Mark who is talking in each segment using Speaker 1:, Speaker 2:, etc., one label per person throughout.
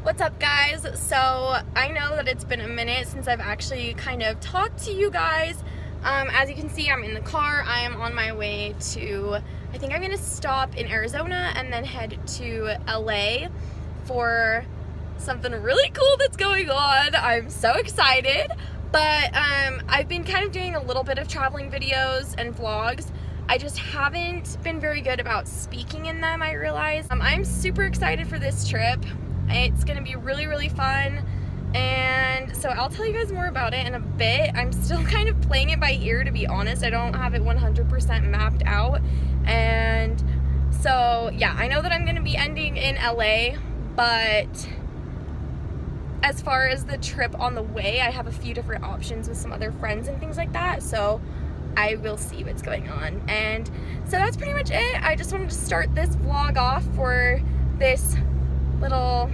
Speaker 1: What's up, guys? So I know that it's been a minute since I've actually kind of talked to you guys. As you can see, I'm in the car. I am on my way to, I think I'm gonna stop in Arizona and then head to LA for something really cool that's going on. I'm so excited. But I've been kind of doing a little bit of traveling videos and vlogs. I just haven't been very good about speaking in them, I realize. I'm super excited for this trip. It's gonna be really, really fun. And so I'll tell you guys more about it in a bit. I'm still kind of playing it by ear, to be honest. I don't have it 100% mapped out. And so, yeah, I know that I'm gonna be ending in LA, but as far as the trip on the way, I have a few different options with some other friends and things like that. So I will see what's going on. And so that's pretty much it. I just wanted to start this vlog off for this little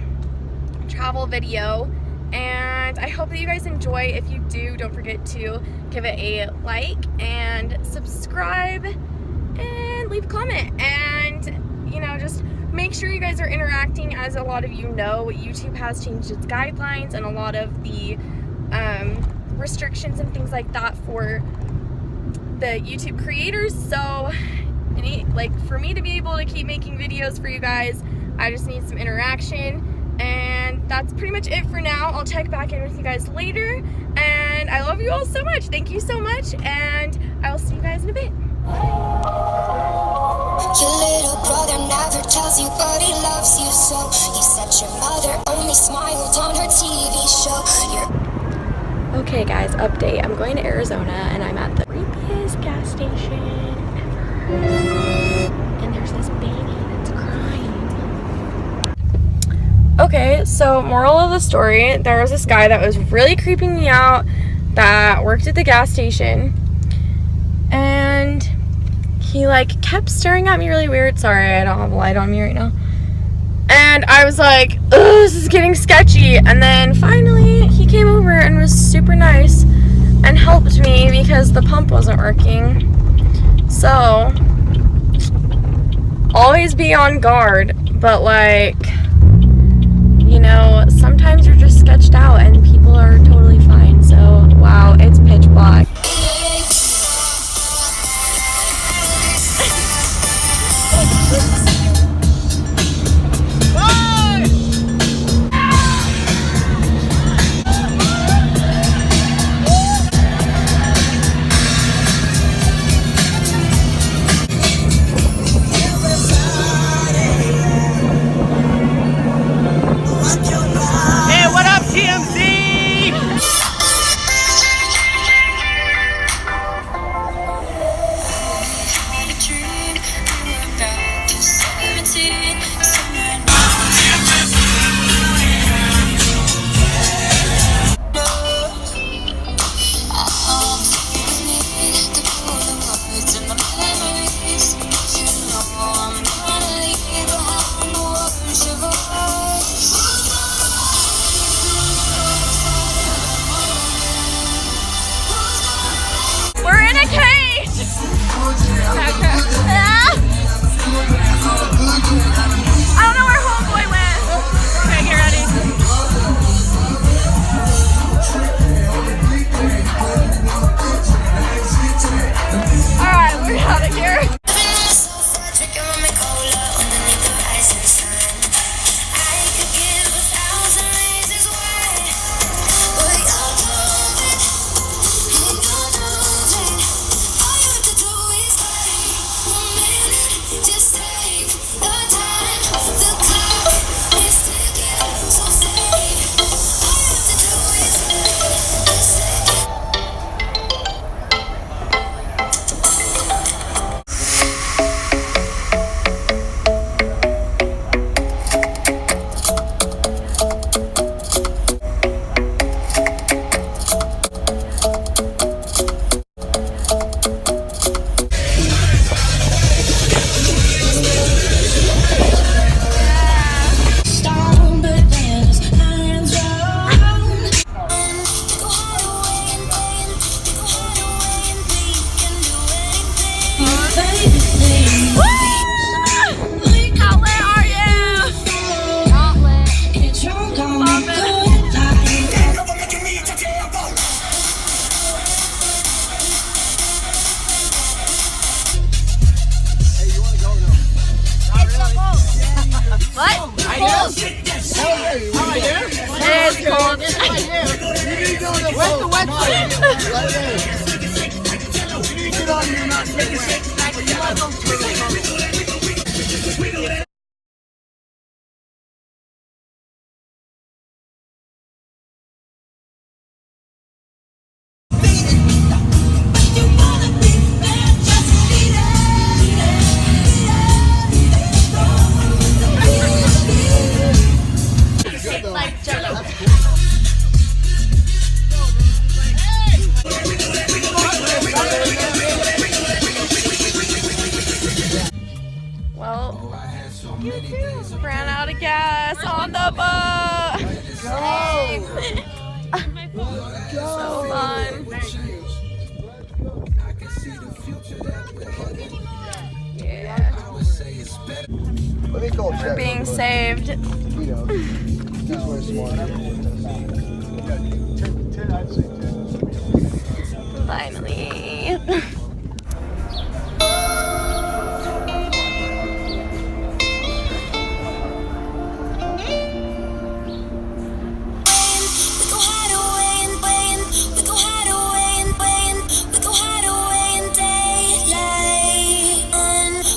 Speaker 1: travel video, and I hope that you guys enjoy. If you do, don't forget to give it a like and subscribe and leave a comment, and you know, just make sure you guys are interacting. As a lot of you know, YouTube has changed its guidelines and a lot of the restrictions and things like that for the YouTube creators. So for me to be able to keep making videos for you guys, I just need some interaction, and that's pretty much it for now. I'll check back in with you guys later, and I love you all so much. Thank you so much, and I will see you guys in a bit.
Speaker 2: Your little brother never tells you, but he loves you so. You said your mother only smiled on her TV show.
Speaker 1: Okay guys, update. I'm going to Arizona, and I'm at the creepiest gas station ever. And there's this baby that's crying. Okay, so moral of the story, there was this guy that was really creeping me out that worked at the gas station, and he like kept staring at me really weird. Sorry, I don't have a light on me right now. And I was like, ugh, this is getting sketchy. And then finally he came over and was super nice and helped me because the pump wasn't working. So always be on guard, but like, you know, sometimes you're just sketched out and people are totally fine. So, wow, it's pitch black. It is cold.
Speaker 3: Where's the wet spot? Right there. You need to get on here, not take a shake back. You might go to the
Speaker 1: Like Jello. Well, ran out of gas on the bus. So fun. Yeah.
Speaker 3: Let me call Jeff.
Speaker 1: Being saved.
Speaker 3: You know, he's way smarter. I'd say 10.
Speaker 1: Finally.
Speaker 2: We go hide away and we go hide away and we go hide away in daylight.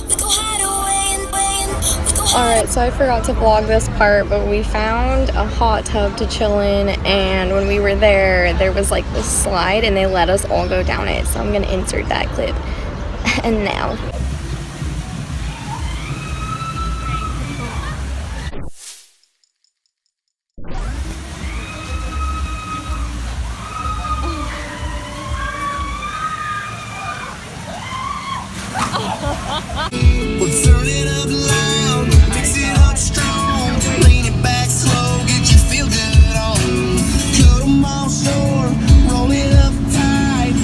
Speaker 2: We go hide away and we go hide.
Speaker 1: Alright, so I forgot to vlog this part, but we found a hot tub to chill in, and when we were there, there was like this slide and they let us all go down it. So I'm gonna insert that clip. And now.
Speaker 4: Well, turn it up loud, mix it up strong, lean it back slow, get your feel good on. Cut 'em all short, roll it up tight.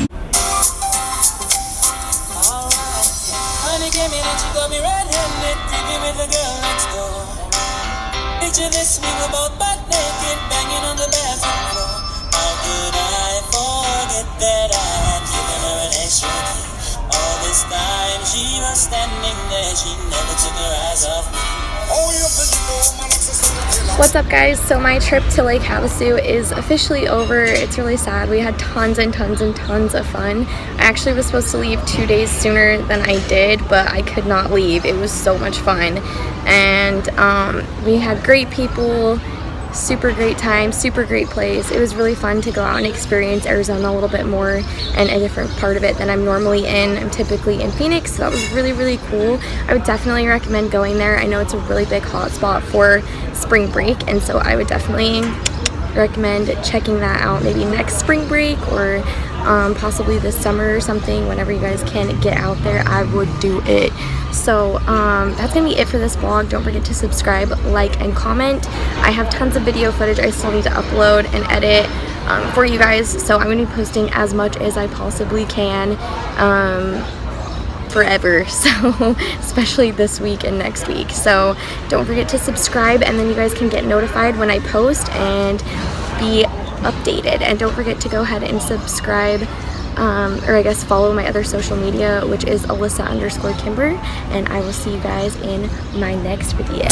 Speaker 4: Honey came in and she got me red-handed, creepy with the girl next door. Picture this, we were both butt naked, banging on the bathroom floor. How could I forget that I had given her an extra key? All this time she was standing there, she never took her eyes off me.
Speaker 1: What's up, guys? So my trip to Lake Havasu is officially over. It's really sad. We had tons and tons and tons of fun. I actually was supposed to leave 2 days sooner than I did, but I could not leave. It was so much fun. And we had great people, super great time, super great place. It was really fun to go out and experience Arizona a little bit more and a different part of it than I'm normally in. I'm typically in Phoenix, so that was really, really cool. I would definitely recommend going there. I know it's a really big hot spot for spring break, and so I would definitely recommend checking that out maybe next spring break or possibly this summer or something. Whenever you guys can get out there, I would do it. So that's gonna be it for this vlog. Don't forget to subscribe, like, and comment. I have tons of video footage I still need to upload and edit for you guys, so I'm gonna be posting as much as I possibly can forever, so especially this week and next week. So don't forget to subscribe, and then you guys can get notified when I post and be updated. And don't forget to go ahead and subscribe, or I guess follow my other social media, which is Alyssa_Kimber, and I will see you guys in my next video.